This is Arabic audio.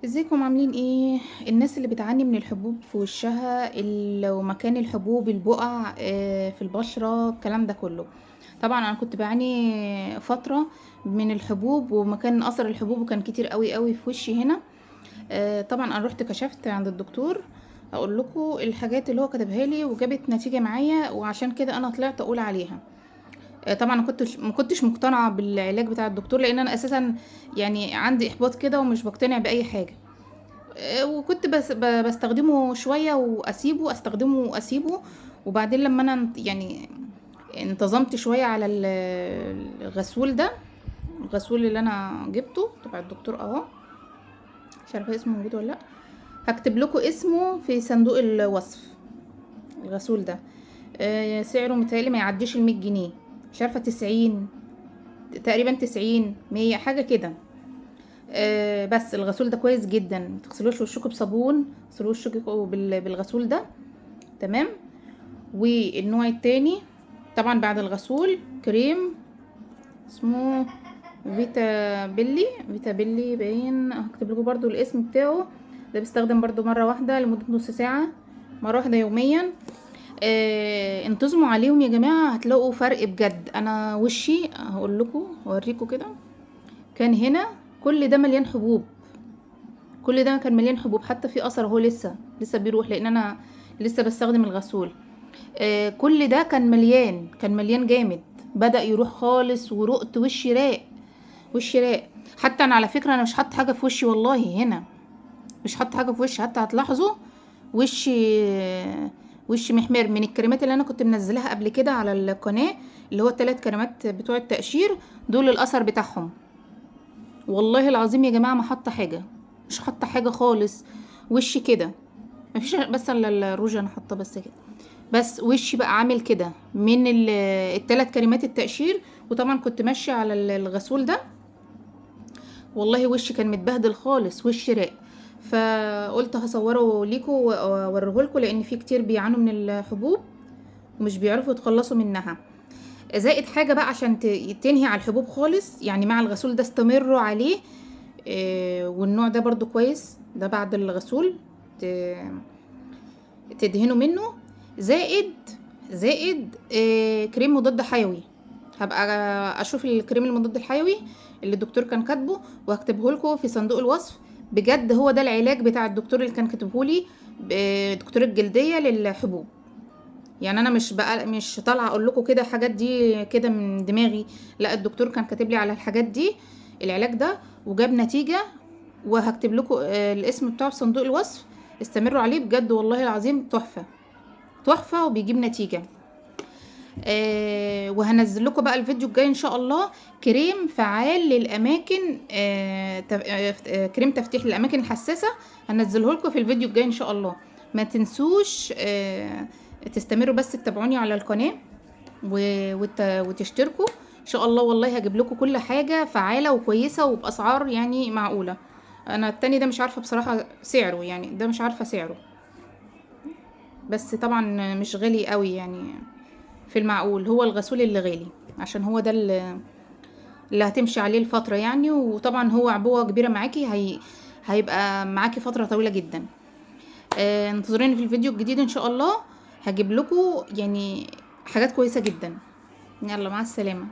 ازيكم عاملين ايه؟ الناس اللي بتعاني من الحبوب في وشها ومكان الحبوب البقع في البشرة الكلام ده كله. طبعا انا كنت بعاني فترة من الحبوب ومكان اثر الحبوب وكان كتير قوي قوي في وشي هنا. طبعا انا رحت كشفت عند الدكتور. اقول لكم الحاجات اللي هو كتبها لي وجابت نتيجة معايا، وعشان كده انا طلعت اقول عليها. طبعا ما كنتش مقتنعة بالعلاج بتاع الدكتور، لان انا اساسا يعني عندي احباط كده ومش بقتنع باي حاجة. وكنت بستخدمه شوية واسيبه، استخدمه واسيبه. وبعدين لما انا يعني انتظمت شوية على الغسول ده، الغسول اللي انا جبته تبع الدكتور اهو، مش عارفة اسمه موجود ولا لا. هكتب لكم اسمه في صندوق الوصف. الغسول ده سعره متهيألي ما يعديش ال100 جنيه، مش عارفة 90 تقريبا، 90 100 حاجة كده. بس الغسول ده كويس جدا، متغسلوش وشكوا بصابون، تغسلوش وشكوا بالغسول ده. تمام. والنوع التاني طبعا بعد الغسول كريم اسمه فيتا بيلي باين، هكتب لكم برضو الاسم بتاعه. ده بيستخدم برضو مرة واحدة لمدة نص ساعة، مرة واحدة يوميا. انتظموا عليهم يا جماعة، هتلاقوا فرق بجد. انا وشي هقول لكم اوريكم كده، كان هنا كل ده مليان حبوب، كل ده كان مليان حبوب، حتى في اثر اهو لسه بيروح، لان انا لسه بستخدم الغسول. كل ده كان مليان جامد، بدأ يروح خالص ورقت وشي راق، وشي راق. حتى انا على فكرة انا مش حاطه حاجة في وشي والله، هنا مش حاطه حاجة في وشي، حتى هتلاحظوا وشي وشي محمر من الكريمات اللي انا كنت منزلها قبل كده على القناة، اللي هو ال3 كريمات بتوع التقشير دول، الاثر بتاعهم. والله العظيم يا جماعة ما حاطه حاجة، مش حاطه حاجة خالص. وشي كده مفيش بس الا الروج انا حاطاه بس كده. بس وشي بقى عامل كده من ال3 كريمات التقشير. وطبعا كنت ماشيه على الغسول ده، والله وشي كان متبهدل خالص، وشي راق. فقلت هصوره ليكم واوريه لكم، لان في كتير بيعانوا من الحبوب ومش بيعرفوا يتخلصوا منها. زائد حاجه بقى عشان تنهي على الحبوب خالص، يعني مع الغسول ده استمروا عليه. والنوع ده برضو كويس، ده بعد الغسول تدهنوا منه. زائد كريم مضاد حيوي. هبقى اشوف الكريم المضاد الحيوي اللي الدكتور كان كاتبه وهكتبه لكم في صندوق الوصف. بجد هو ده العلاج بتاع الدكتور اللي كان كاتبه لي، دكتور الجلديه للحبوب. يعني انا مش طالعه اقول لكم كده حاجات دي كده من دماغي، لا الدكتور كان كاتب لي على الحاجات دي العلاج ده وجاب نتيجه. وهكتب لكم الاسم بتاعه في صندوق الوصف. استمروا عليه بجد، والله العظيم تحفه، تحفه وبيجيب نتيجه. وهنزل لكم بقى الفيديو الجاي ان شاء الله كريم فعال للاماكن، كريم تفتيح للاماكن الحساسه. هنزله لكم في الفيديو الجاي ان شاء الله. ما تنسوش تستمروا بس تتابعوني على القناه وتشتركوا ان شاء الله. والله هجيب لكم كل حاجه فعاله وكويسه وباسعار يعني معقوله. انا التاني ده مش عارفه بصراحه سعره، يعني ده مش عارفه سعره، بس طبعا مش غالي قوي يعني، في المعقول. هو الغسول اللي غالي عشان هو ده اللي هتمشي عليه الفترة يعني. وطبعا هو عبوة كبيرة معاكي، هيبقى معاكي فترة طويلة جدا. انتظروني في الفيديو الجديد ان شاء الله، هجيب لكم يعني حاجات كويسة جدا. يلا مع السلامة.